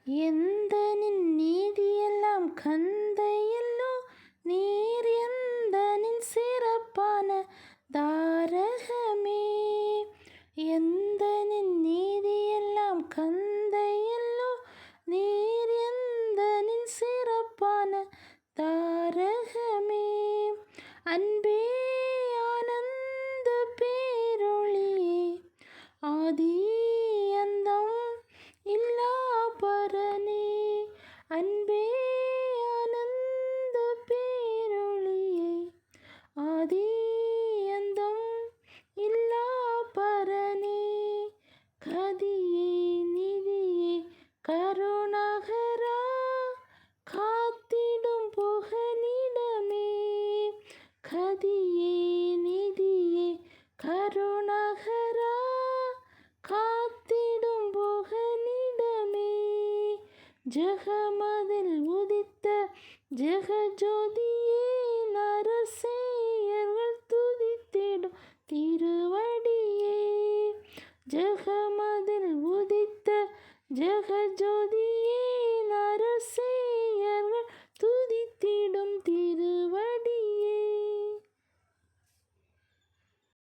எந்தனின் நீதியெல்லாம் கந்தையல்லோ, நீர் எந்தனின் சிறப்பான தாரகமே. எந்தனின் நீதியெல்லாம் கந்தையல்லோ, நீர் எந்தனின் சிறப்பான தாரகமே. அன்பே ஆனந்த பேரொளியே, ஆதி அந்தம் இல்லா பரனே. அன்பே ஆனந்த பேரொளியே, ஆதி அந்தம் இல்லா பரனே. கதியே நிதியே கருணாகரா, காத்திடும் புகலிடமே. கதியே நிதியே கருணாகரா, காத்திடும் புகலிடமே. ஜெகமதில் உதித்த ஜெகஜோதியே, நரசேயர்கள் துதித்திடும் திருவடியே. ஜெகமதில் உதித்த ஜெகஜோதியே,